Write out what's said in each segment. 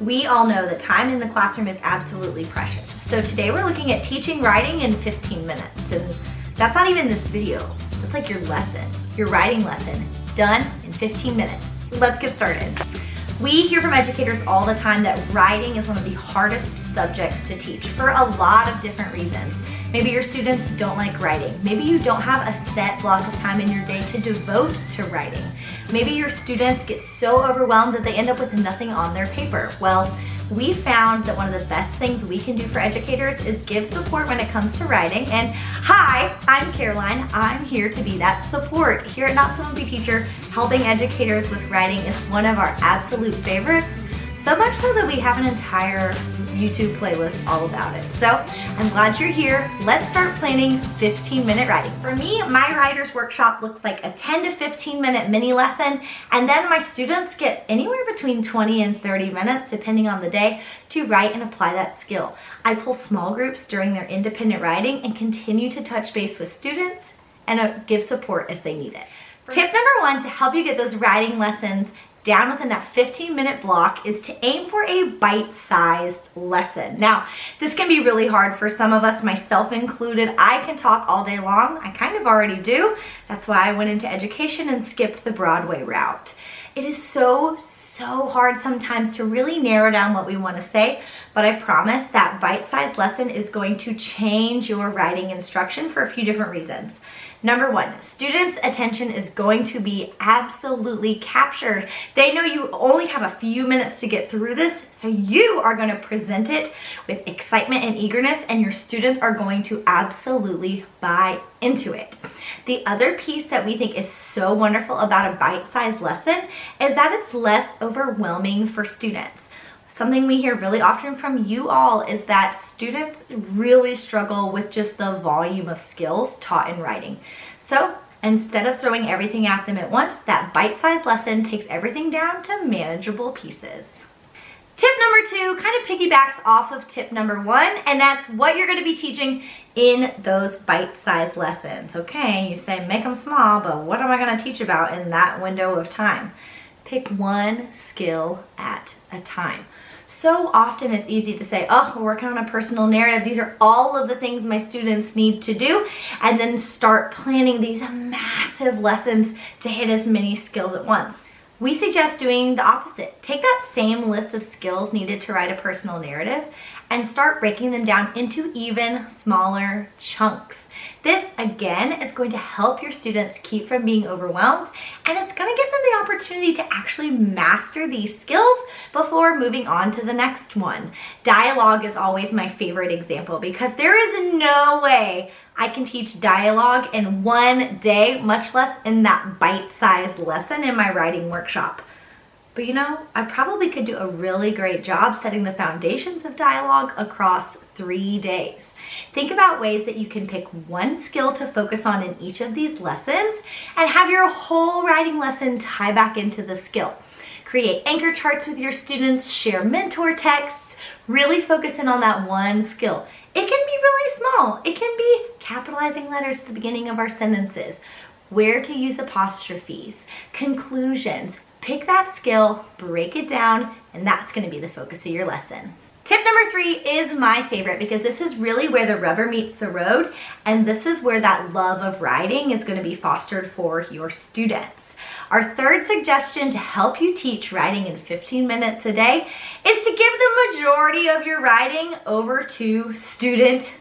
We all know that time in the classroom is absolutely precious. So today we're looking at teaching writing in 15 minutes. And that's not even this video. That's like your lesson, your writing lesson, done in 15 minutes. Let's get started. We hear from educators all the time that writing is one of the hardest subjects to teach for a lot of different reasons. Maybe your students don't like writing. Maybe you don't have a set block of time in your day to devote to writing. Maybe your students get so overwhelmed that they end up with nothing on their paper. Well, we found that one of the best things we can do for educators is give support when it comes to writing. And hi, I'm Caroline. I'm here to be that support. Here at Not So Wimpy Teacher, helping educators with writing is one of our absolute favorites. So much so that we have an entire YouTube playlist all about it. So I'm glad you're here. Let's start planning 15-minute writing. For me, my writer's workshop looks like a 10 to 15-minute mini lesson, and then my students get anywhere between 20 and 30 minutes, depending on the day, to write and apply that skill. I pull small groups during their independent writing and continue to touch base with students and give support as they need it. Tip number one to help you get those writing lessons down within that 15-minute block is to aim for a bite-sized lesson. Now, this can be really hard for some of us, myself included. I can talk all day long. I kind of already do. That's why I went into education and skipped the Broadway route. It is so hard sometimes to really narrow down what we want to say, but I promise that bite-sized lesson is going to change your writing instruction for a few different reasons. Number one, students' attention is going to be absolutely captured. They know you only have a few minutes to get through this, so you are going to present it with excitement and eagerness, and your students are going to absolutely buy into it. The other piece that we think is so wonderful about a bite-sized lesson is that it's less overwhelming for students. Something we hear really often from you all is that students really struggle with just the volume of skills taught in writing. So instead of throwing everything at them at once, that bite-sized lesson takes everything down to manageable pieces. Tip number two kind of piggybacks off of tip number one, and that's what you're going to be teaching in those bite-sized lessons. Okay, you say make them small, but what am I going to teach about in that window of time? Pick one skill at a time. So often it's easy to say, oh, we're working on a personal narrative. These are all of the things my students need to do, and then start planning these massive lessons to hit as many skills at once. We suggest doing the opposite. Take that same list of skills needed to write a personal narrative and start breaking them down into even smaller chunks. This, again, is going to help your students keep from being overwhelmed, and it's going to give them the opportunity to actually master these skills before moving on to the next one. Dialogue is always my favorite example because there is no way I can teach dialogue in one day, much less in that bite-sized lesson in my writing workshop. But you know, I probably could do a really great job setting the foundations of dialogue across 3 days. Think about ways that you can pick one skill to focus on in each of these lessons and have your whole writing lesson tie back into the skill. Create anchor charts with your students, share mentor texts, really focus in on that one skill. It can be really small. It can be capitalizing letters at the beginning of our sentences, where to use apostrophes, conclusions. Pick that skill, break it down, and that's going to be the focus of your lesson. Tip number 3 is my favorite because this is really where the rubber meets the road, and this is where that love of writing is going to be fostered for your students. Our third suggestion to help you teach writing in 15 minutes a day is to give the majority of your writing over to student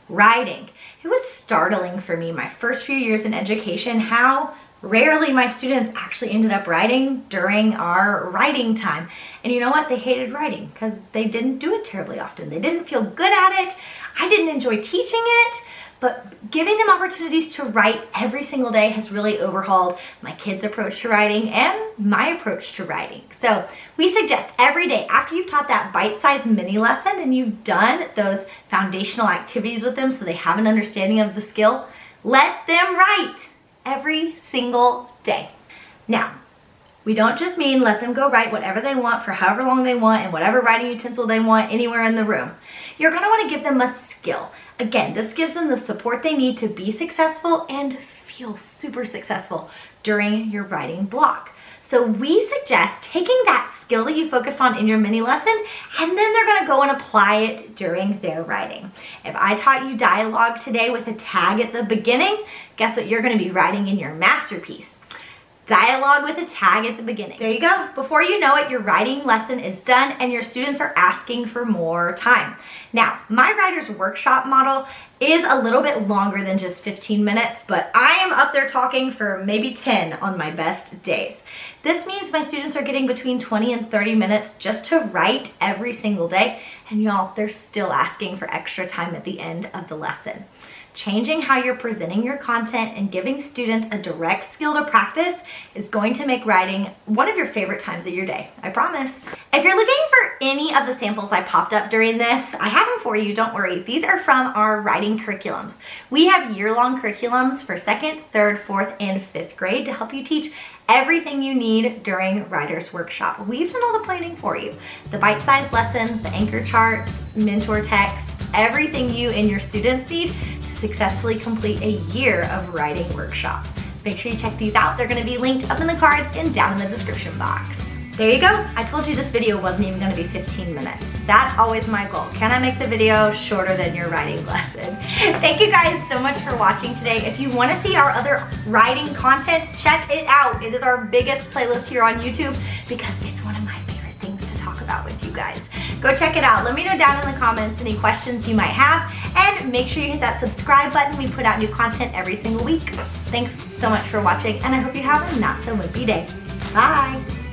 writing. It was startling for me my first few years in education how rarely my students actually ended up writing during our writing time. And you know what? They hated writing because they didn't do it terribly often. They didn't feel good at it. I didn't enjoy teaching it. But giving them opportunities to write every single day has really overhauled my kids' approach to writing and my approach to writing. So we suggest every day after you've taught that bite-sized mini lesson and you've done those foundational activities with them so they have an understanding of the skill, let them write every single day. Now, we don't just mean let them go write whatever they want for however long they want and whatever writing utensil they want anywhere in the room. You're going to want to give them a skill. Again, this gives them the support they need to be successful and feel super successful during your writing block. So we suggest taking that skill that you focused on in your mini lesson, and then they're gonna go and apply it during their writing. If I taught you dialogue today with a tag at the beginning, guess what you're gonna be writing in your masterpiece? Dialogue with a tag at the beginning. There you go. Before you know it, your writing lesson is done and your students are asking for more time. Now, my writer's workshop model is a little bit longer than just 15 minutes, but I am up there talking for maybe 10 on my best days. This means my students are getting between 20 and 30 minutes just to write every single day, and y'all, they're still asking for extra time at the end of the lesson. Changing how you're presenting your content and giving students a direct skill to practice is going to make writing one of your favorite times of your day, I promise. If you're looking for any of the samples I popped up during this, I have them for you, don't worry. These are from our writing curriculums. We have year-long curriculums for 2nd, 3rd, 4th, and 5th grade to help you teach everything you need during Writer's Workshop. We've done all the planning for you. The bite-sized lessons, the anchor charts, mentor texts, everything you and your students need to successfully complete a year of writing workshop. Make sure you check these out. They're gonna be linked up in the cards and down in the description box. There you go. I told you this video wasn't even gonna be 15 minutes. That's always my goal. Can I make the video shorter than your writing lesson? Thank you guys so much for watching today. If you wanna see our other writing content, check it out. It is our biggest playlist here on YouTube because it's one of my favorite things to talk about with you guys. Go check it out. Let me know down in the comments any questions you might have, and make sure you hit that subscribe button. We put out new content every single week. Thanks so much for watching, and I hope you have a not so wimpy day. Bye.